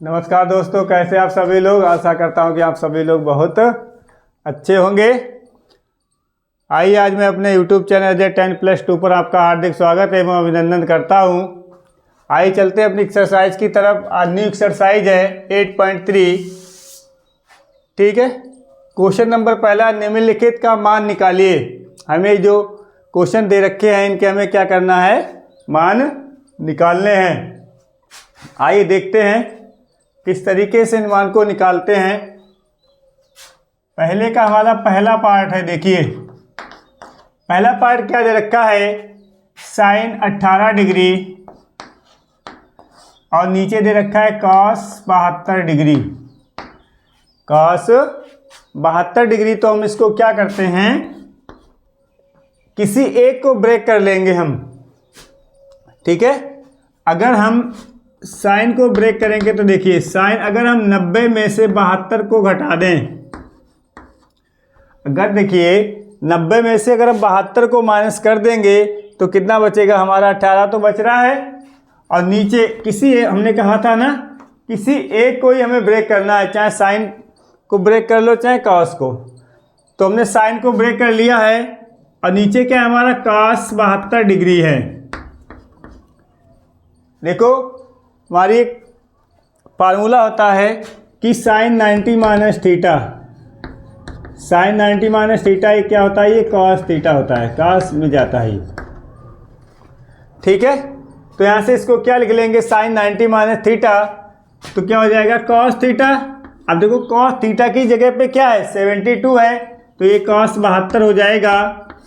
नमस्कार दोस्तों, कैसे आप सभी लोग। आशा करता हूं कि आप सभी लोग बहुत अच्छे होंगे। आइए, आज मैं अपने YouTube चैनल अजय 10+2 पर आपका हार्दिक स्वागत एवं अभिनंदन करता हूं। आइए चलते हैं अपनी एक्सरसाइज की तरफ। आज न्यू एक्सरसाइज है 8.3। ठीक है, क्वेश्चन नंबर पहला, निम्नलिखित का मान निकालिए। हमें जो क्वेश्चन दे रखे हैं इनके हमें क्या करना है, मान निकालने हैं। आइए देखते हैं किस तरीके से इन मान को निकालते हैं। पहले का हमारा पहला पार्ट है। देखिए पहला पार्ट क्या दे रखा है, साइन 18 डिग्री और नीचे दे रखा है कॉस 72 डिग्री। Cos 72 degree. तो हम इसको क्या करते हैं, किसी एक को ब्रेक कर लेंगे हम। ठीक है, अगर हम साइन को ब्रेक करेंगे तो देखिए साइन, अगर हम 90 में से 72 को घटा दें, अगर देखिए 90 में से अगर हम 72 को माइनस कर देंगे तो कितना बचेगा हमारा, 18 तो बच रहा है। और नीचे किसी हमने कहा था ना, किसी एक को ही हमें ब्रेक करना है, चाहे साइन को ब्रेक कर लो चाहे कॉस को। तो हमने साइन को ब्रेक कर लिया है और नीचे क्या है हमारा, कॉस 72 डिग्री है। देखो हमारी एक फार्मूला होता है कि sine 90 minus theta, sine 90 minus theta ये क्या होता है, ये कॉस थीटा होता है, कॉस में जाता है। ठीक है, तो यहाँ से इसको क्या लिख लेंगे, साइन 90 माइनस थीटा, तो क्या हो जाएगा कॉस थीटा। अब देखो कॉस थीटा की जगह पे क्या है, 72 है, तो ये कॉस 72 हो जाएगा।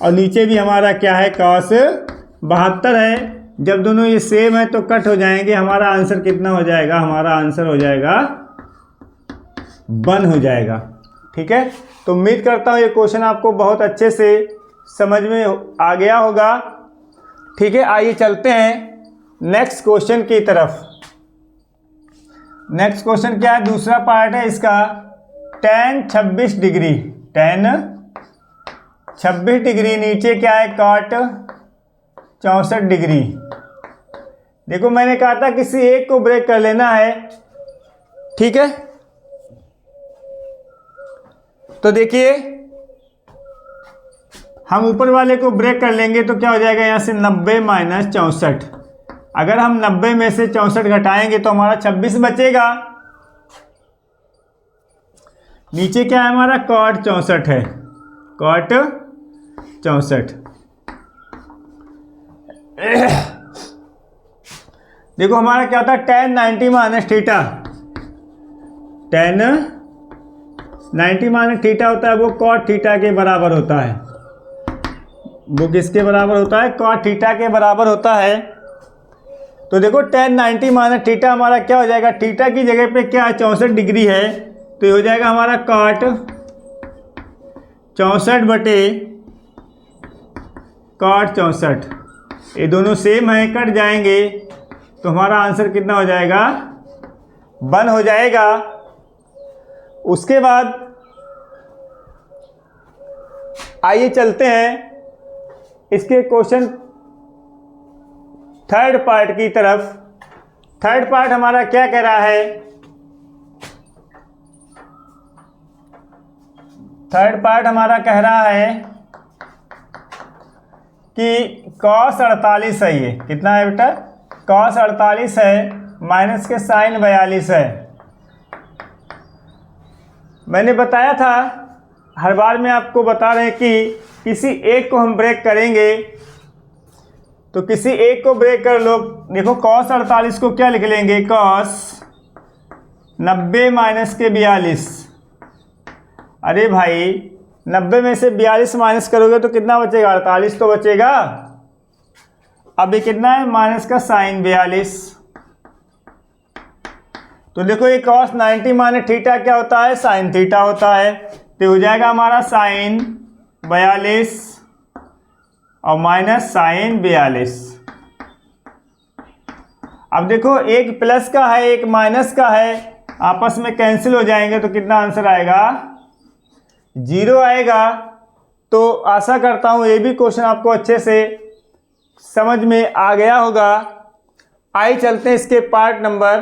और नीचे भी हमारा क्या है, कॉस 72 है। जब दोनों ये सेम है तो कट हो जाएंगे। हमारा आंसर कितना हो जाएगा, हमारा आंसर हो जाएगा 1 हो जाएगा। ठीक है, तो उम्मीद करता हूँ ये क्वेश्चन आपको बहुत अच्छे से समझ में आ गया होगा। ठीक है, आइए चलते हैं नेक्स्ट क्वेश्चन की तरफ। नेक्स्ट क्वेश्चन क्या है, दूसरा पार्ट है इसका, tan 26 डिग्री, tan 26 डिग्री, नीचे क्या है cot 64 डिग्री। देखो मैंने कहा था किसी एक को ब्रेक कर लेना है। ठीक है, तो देखिए हम ऊपर वाले को ब्रेक कर लेंगे तो क्या हो जाएगा, यहां से 90 माइनस 64। अगर हम 90 में से 64 घटाएंगे तो हमारा 26 बचेगा। नीचे क्या है हमारा, cot 64 है, cot 64। देखो हमारा क्या था, tan 90 minus theta, tan 90 minus theta होता है वो cot थीटा के बराबर होता है। वो किसके बराबर होता है, cot थीटा के बराबर होता है। तो देखो tan 90 माइनस थीटा हमारा क्या हो जाएगा, थीटा की जगह पे क्या है 64 डिग्री है, तो ये हो जाएगा हमारा cot 64 बटे cot 64। ये दोनों सेम है, कट जाएंगे, तो हमारा आंसर कितना हो जाएगा, 1 हो जाएगा। उसके बाद आइए चलते हैं इसके क्वेश्चन थर्ड पार्ट की तरफ। थर्ड पार्ट हमारा क्या कह रहा है, थर्ड पार्ट हमारा कह रहा है कि cos 48 है, ये कितना है बेटा, cos 48 है, माइनस के साइन 42 है। मैंने बताया था, हर बार में आपको बता रहे हैं कि किसी एक को हम ब्रेक करेंगे, तो किसी एक को ब्रेक कर लो। देखो cos 48 को क्या लिख लेंगे, cos 90 माइनस के 42। अरे भाई 90 में से 42 माइनस करोगे तो कितना बचेगा, 48 तो बचेगा। अब ये कितना है, माइनस का साइन 42। तो देखो ये cos 90 माइनस थीटा क्या होता है, साइन थीटा होता है। तो हो जाएगा हमारा साइन 42 और माइनस साइन 42। अब देखो एक प्लस का है एक माइनस का है, आपस में कैंसिल हो जाएंगे, तो कितना आंसर आएगा, 0 आएगा। तो आशा करता हूं ये भी क्वेश्चन आपको अच्छे से समझ में आ गया होगा। आइए चलते हैं इसके पार्ट नंबर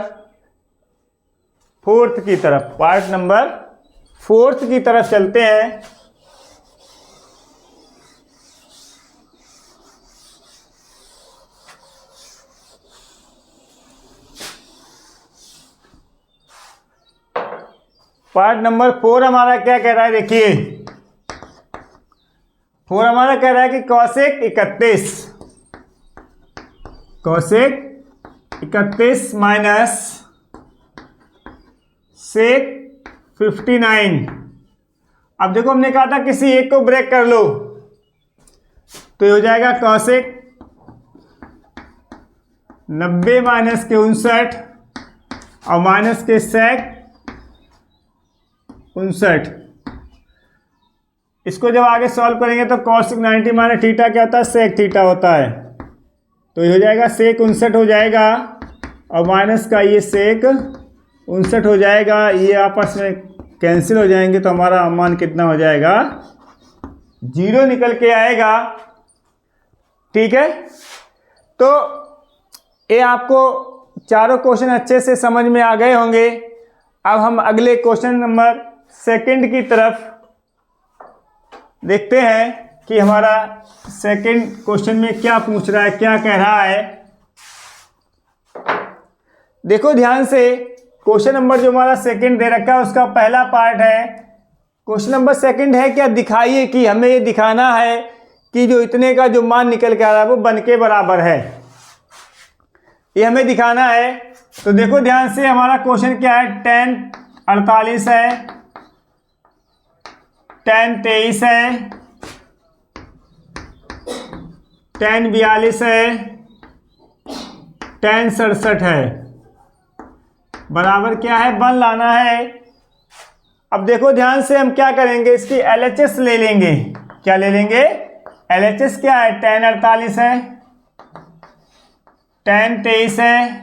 फोर्थ की तरफ, पार्ट नंबर फोर्थ की तरफ चलते हैं। पार्ट नंबर 4 हमारा क्या कह रहा है, देखिए 4 हमारा कह रहा है कि कॉसेक 31 माइनस सेक 59। अब देखो हमने कहा था किसी एक को ब्रेक कर लो, तो ये हो जाएगा कॉसेक 90 माइनस के 59 और माइनस के सेक 59। इसको जब आगे सॉल्व करेंगे तो कॉसेक 90 माइनस थीटा क्या होता है, सेक थीटा होता है, तो ये हो जाएगा सेक 59 हो जाएगा और माइनस का ये सेक 59 हो जाएगा, ये आपस में कैंसिल हो जाएंगे तो हमारा मान कितना हो जाएगा, 0 निकल के आएगा। ठीक है, तो ये आपको चारों क्वेश्चन अच्छे से समझ में आ गए होंगे। अब हम अगले क्वेश्चन नंबर 2 की तरफ देखते हैं कि हमारा 2 क्वेश्चन में क्या पूछ रहा है, क्या कह रहा है। देखो ध्यान से, क्वेश्चन नंबर जो हमारा 2 दे रखा है उसका पहला पार्ट है। क्वेश्चन नंबर 2 है, क्या दिखाइए कि हमें ये दिखाना है कि जो इतने का जो मान निकल के आ रहा है वो बन के बराबर है, ये हमें दिखाना है। तो देखो ध्यान से, हमारा क्वेश्चन क्या है, tan 48 है, tan 23 है, tan 42 है, tan 67 है, बराबर क्या है, 1 लाना है। अब देखो ध्यान से, हम क्या करेंगे, इसकी LHS ले लेंगे। क्या ले लेंगे, LHS क्या है, tan 48 है, tan 23 है,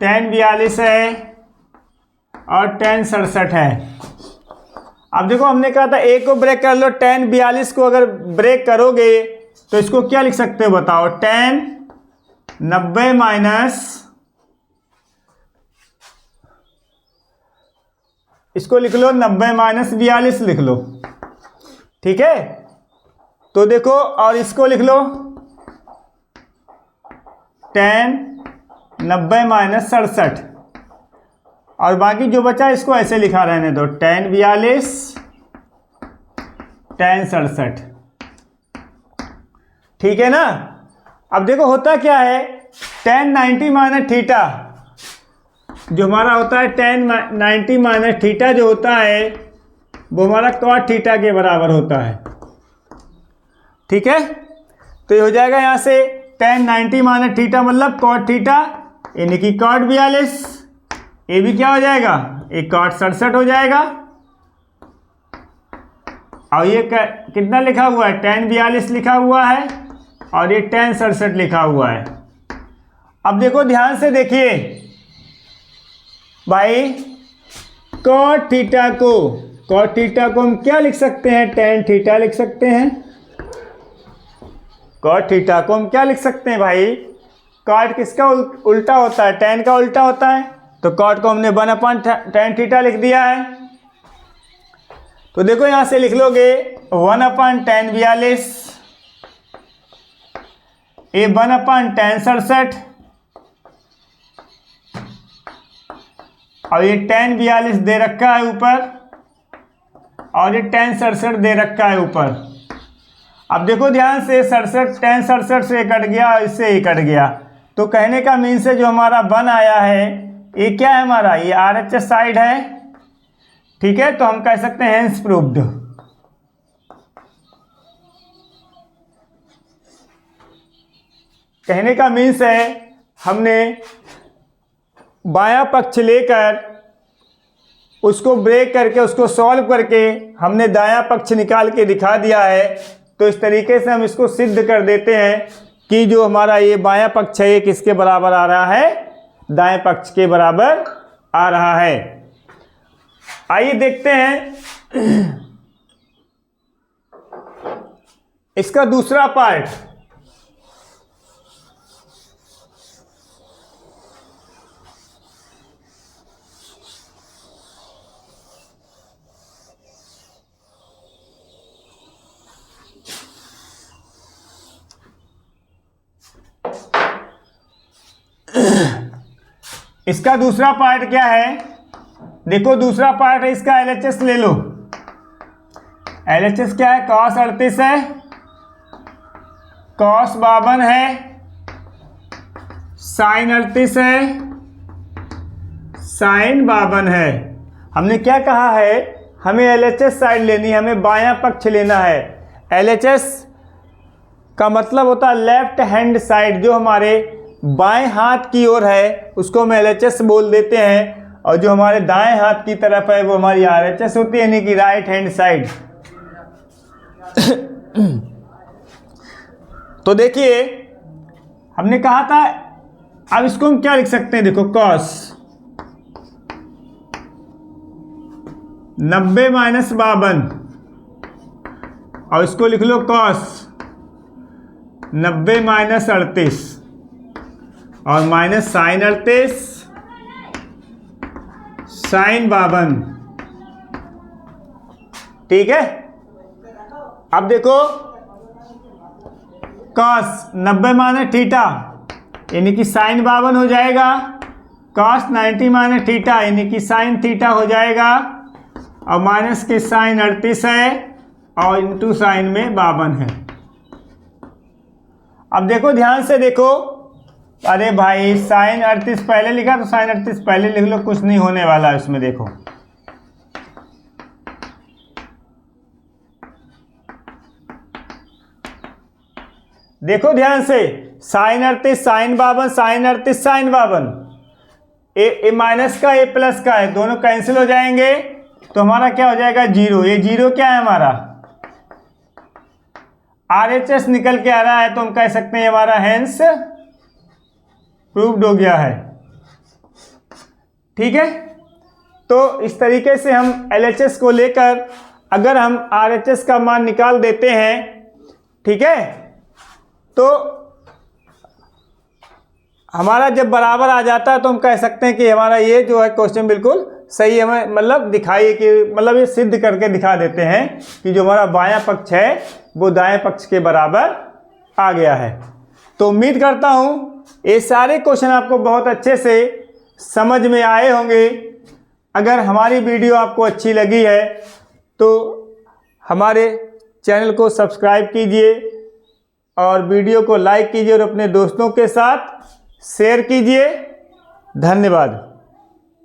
tan 42 है और tan 67 है। अब देखो हमने कहा था ए को ब्रेक कर लो, tan 42 को अगर ब्रेक करोगे तो इसको क्या लिख सकते हो बताओ, tan 90 माइनस, इसको लिख लो 90 माइनस 42 लिख लो। ठीक है, तो देखो, और इसको लिख लो tan 90 माइनस 67 और बाकी जो बचा इसको ऐसे लिखा रहने दो, tan 42 tan 67। ठीक है ना। अब देखो होता क्या है, tan 90 माइनस थीटा जो हमारा होता है, tan 90 माइनस थीटा जो होता है वो हमारा cot थीटा के बराबर होता है। ठीक है, तो ये हो जाएगा यहाँ से tan 90 माइनस थीटा मतलब cot थीटा, यानी कि cot 42, ये भी क्या हो जाएगा, एक cot 67 हो जाएगा। और ये कितना लिखा हुआ है, tan 42 लिखा हुआ है और ये tan 67 लिखा हुआ है। अब देखो ध्यान से देखिए भाई, cot थीटा को हम क्या लिख सकते हैं, tan थीटा लिख सकते हैं। cot थीटा को हम क्या लिख सकते हैं भाई, cot किसका उल्टा होता है, tan का उल्टा होता है, तो cot को हमने 1/tan थीटा लिख दिया है। तो देखो यहां से लिख लोगे 1/tan 42, ये 1/tan 67 और ये tan 42 दे रखा है ऊपर और ये tan 67 दे रखा है ऊपर। अब देखो ध्यान से, 67 tan 67 से कट गया, इससे ही कट गया, तो कहने का मीन से जो हमारा 1 आया है ये क्या है हमारा, ये RHS साइड है। ठीक है, तो हम कह सकते हैं हेंस प्रूव्ड। कहने का मीन्स है हमने बायां पक्ष लेकर उसको ब्रेक करके उसको सॉल्व करके हमने दायां पक्ष निकाल के दिखा दिया है। तो इस तरीके से हम इसको सिद्ध कर देते हैं कि जो हमारा ये बायां पक्ष है ये किसके बराबर आ रहा है, दाएं पक्ष के बराबर आ रहा है। आइए देखते हैं इसका दूसरा पार्ट। इसका दूसरा पार्ट क्या है, देखो दूसरा पार्ट है इसका LHS ले लो। LHS क्या है, cos 38 है, cos 52 है, sin 38 है, sin 52 है। हमने क्या कहा है, हमें LHS साइड लेनी है, हमें बायां पक्ष लेना है। LHS का मतलब होता है लेफ्ट हैंड साइड, जो हमारे बाएं हाथ की ओर है उसको हम LHS बोल देते हैं, और जो हमारे दाएं हाथ की तरफ है वो हमारी RHS होती है, यानी कि राइट हैंड साइड। तो देखिए हमने कहा था, अब इसको हम क्या लिख सकते हैं, देखो cos 90 माइनस 52, और इसको लिख लो cos 90 माइनस 38, और माइनस साइन 38 साइन 52। ठीक है, अब देखो cos 90 माइनस थीटा यानी कि साइन 52 हो जाएगा, cos 90 माइनस थीटा यानी कि साइन थीटा हो जाएगा, और माइनस के साइन 38 है और इंटू साइन में 52 है। अब देखो ध्यान से देखो, अरे भाई साइन 38 पहले लिखा तो साइन 38 पहले लिख लो, कुछ नहीं होने वाला है इसमें। देखो देखो ध्यान से, साइन 38 साइन 52 साइन 38 साइन 52, ए माइनस का ए प्लस का है, दोनों कैंसिल हो जाएंगे, तो हमारा क्या हो जाएगा, जीरो। ये जीरो क्या है हमारा, RHS निकल के आ रहा है, तो हम कह सकते हैं हमारा हेंस प्रूव्ड हो गया है। ठीक है, तो इस तरीके से हम LHS को लेकर अगर हम RHS का मान निकाल देते हैं, ठीक है, तो हमारा जब बराबर आ जाता है तो हम कह सकते हैं कि हमारा ये जो है क्वेश्चन बिल्कुल सही है, हमें मतलब दिखाइए कि मतलब ये सिद्ध करके दिखा देते हैं कि जो हमारा बायां पक्ष है वो दाएं पक्ष के बराबर आ गया है। तो उम्मीद करता हूं ये सारे क्वेश्चन आपको बहुत अच्छे से समझ में आए होंगे। अगर हमारी वीडियो आपको अच्छी लगी है तो हमारे चैनल को सब्सक्राइब कीजिए और वीडियो को लाइक कीजिए और अपने दोस्तों के साथ शेयर कीजिए। धन्यवाद।